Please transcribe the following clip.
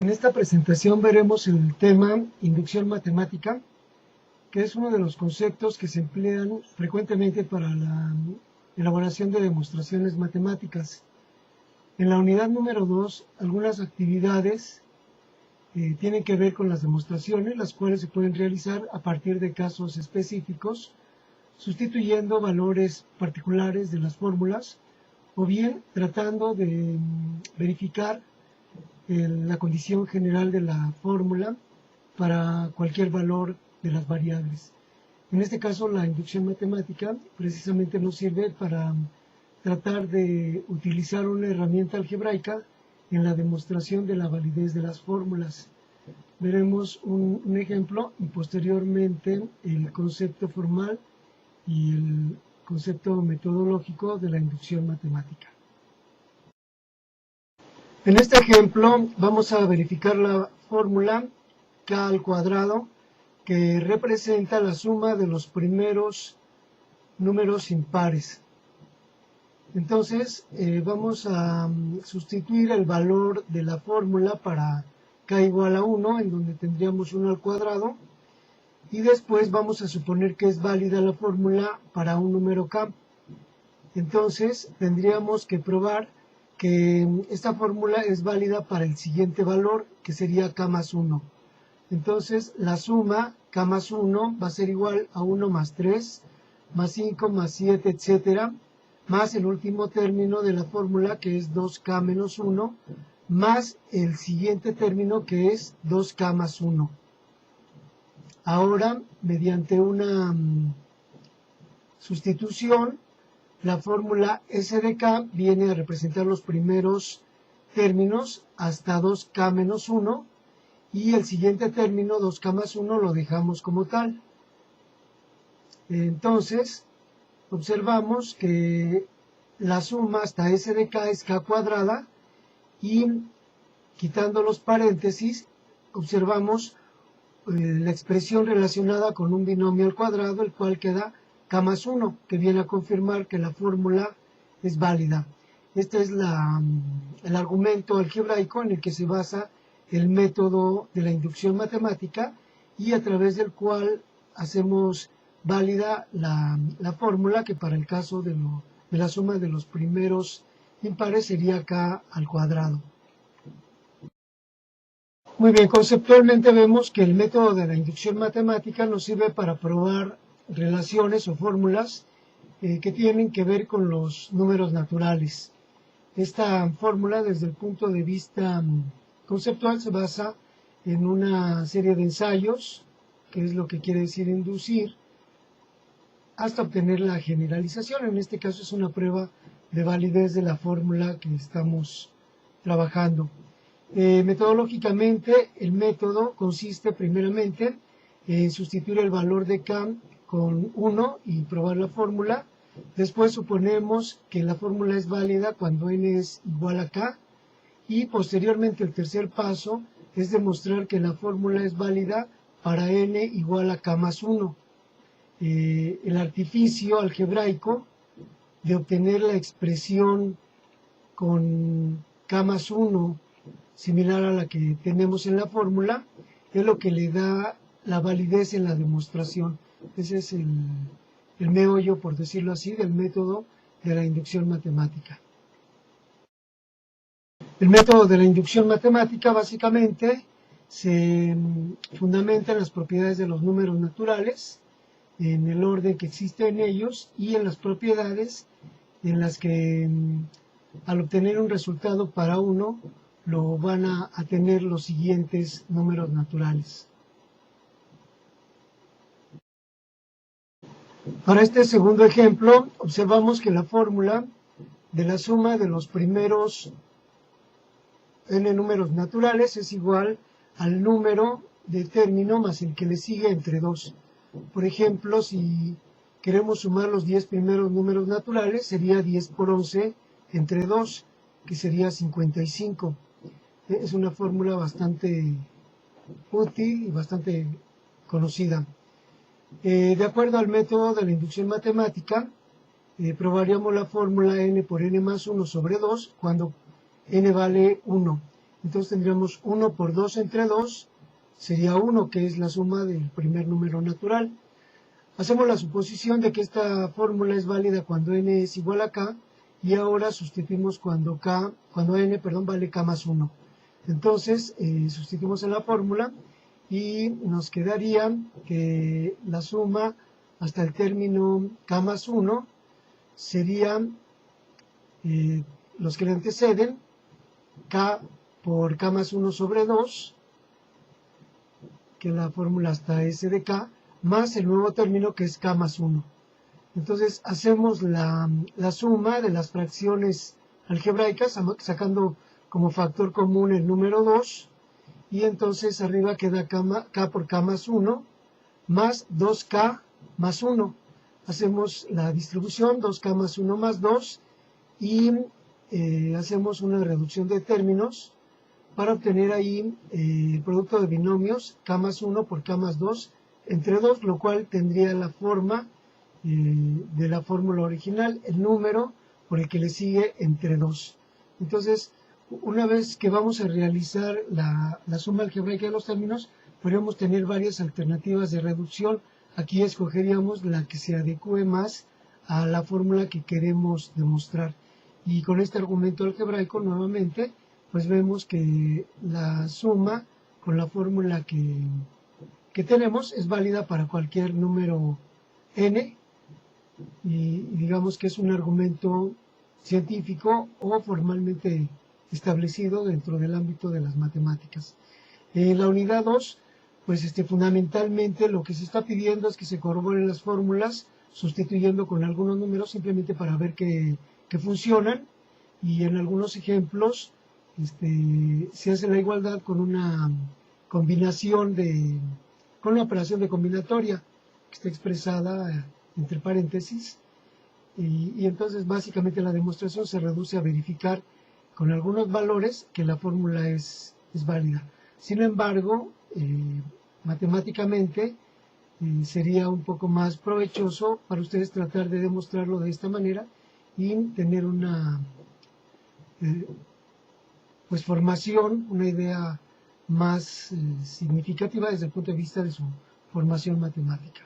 En esta presentación veremos el tema inducción matemática, que es uno de los conceptos que se emplean frecuentemente para la elaboración de demostraciones matemáticas. En la unidad número 2, algunas actividades tienen que ver con las demostraciones, las cuales se pueden realizar a partir de casos específicos, sustituyendo valores particulares de las fórmulas, o bien tratando de verificar la condición general de la fórmula para cualquier valor de las variables. En este caso, la inducción matemática precisamente nos sirve para tratar de utilizar una herramienta algebraica en la demostración de la validez de las fórmulas. Veremos un ejemplo y posteriormente el concepto formal y el concepto metodológico de la inducción matemática. En este ejemplo vamos a verificar la fórmula k al cuadrado, que representa la suma de los primeros números impares. Entonces vamos a sustituir el valor de la fórmula para k igual a 1, en donde tendríamos 1 al cuadrado, y después vamos a suponer que es válida la fórmula para un número k. Entonces tendríamos que probar que esta fórmula es válida para el siguiente valor, que sería k más 1. Entonces la suma k más 1 va a ser igual a 1 más 3, más 5, más 7, etcétera, más el último término de la fórmula, que es 2k menos 1, más el siguiente término, que es 2k más 1. Ahora, mediante una sustitución, la fórmula S de k viene a representar los primeros términos hasta 2k menos 1, y el siguiente término, 2k más 1, lo dejamos como tal. Entonces, observamos que la suma hasta S de k es k cuadrada, y quitando los paréntesis, observamos la expresión relacionada con un binomio al cuadrado, el cual queda k más 1, que viene a confirmar que la fórmula es válida. Este es el argumento algebraico en el que se basa el método de la inducción matemática, y a través del cual hacemos válida la fórmula, que para el caso de la suma de los primeros impares sería k al cuadrado. Muy bien, conceptualmente vemos que el método de la inducción matemática nos sirve para probar relaciones o fórmulas que tienen que ver con los números naturales. Esta fórmula, desde el punto de vista conceptual, se basa en una serie de ensayos, que es lo que quiere decir inducir, hasta obtener la generalización. En este caso es una prueba de validez de la fórmula que estamos trabajando. Metodológicamente, el método consiste primeramente en sustituir el valor de k con 1 y probar la fórmula. Después suponemos que la fórmula es válida cuando n es igual a k, y posteriormente el tercer paso es demostrar que la fórmula es válida para n igual a k más 1. El artificio algebraico de obtener la expresión con k más 1 similar a la que tenemos en la fórmula es lo que le da la validez en la demostración. Ese es el meollo, por decirlo así, del método de la inducción matemática. El método de la inducción matemática básicamente se fundamenta en las propiedades de los números naturales, en el orden que existe en ellos, y en las propiedades en las que al obtener un resultado para uno lo van a tener los siguientes números naturales. Para este segundo ejemplo, observamos que la fórmula de la suma de los primeros n números naturales es igual al número de término más el que le sigue entre 2. Por ejemplo, si queremos sumar los 10 primeros números naturales, sería 10 por 11 entre 2, que sería 55. Es una fórmula bastante útil y bastante conocida. De acuerdo al método de la inducción matemática, probaríamos la fórmula n por n más 1 sobre 2 cuando n vale 1. Entonces tendríamos 1 por 2 entre 2, sería 1, que es la suma del primer número natural. Hacemos la suposición de que esta fórmula es válida cuando n es igual a k, y ahora sustituimos cuando n vale k más 1. Entonces sustituimos en la fórmula y nos quedaría que la suma hasta el término k más 1 sería los que le anteceden, k por k más 1 sobre 2, que es la fórmula hasta s de k, más el nuevo término que es k más 1. Entonces hacemos la suma de las fracciones algebraicas, sacando como factor común el número 2, y entonces arriba queda k por k más 1, más 2k más 1. Hacemos la distribución, 2k más 1 más 2, y hacemos una reducción de términos para obtener ahí el producto de binomios k más 1 por k más 2 entre 2, lo cual tendría la forma de la fórmula original, el número por el que le sigue entre 2. Entonces, una vez que vamos a realizar la suma algebraica de los términos, podríamos tener varias alternativas de reducción. Aquí escogeríamos la que se adecue más a la fórmula que queremos demostrar. Y con este argumento algebraico, nuevamente, pues vemos que la suma con la fórmula que tenemos es válida para cualquier número n, y digamos que es un argumento científico o formalmente establecido dentro del ámbito de las matemáticas. En la unidad 2, pues fundamentalmente lo que se está pidiendo es que se corroboren las fórmulas sustituyendo con algunos números simplemente para ver que funcionan, y en algunos ejemplos se hace la igualdad con una combinación con una operación de combinatoria que está expresada entre paréntesis, y entonces básicamente la demostración se reduce a verificar con algunos valores que la fórmula es válida. Sin embargo, matemáticamente sería un poco más provechoso para ustedes tratar de demostrarlo de esta manera y tener una formación, una idea más significativa desde el punto de vista de su formación matemática.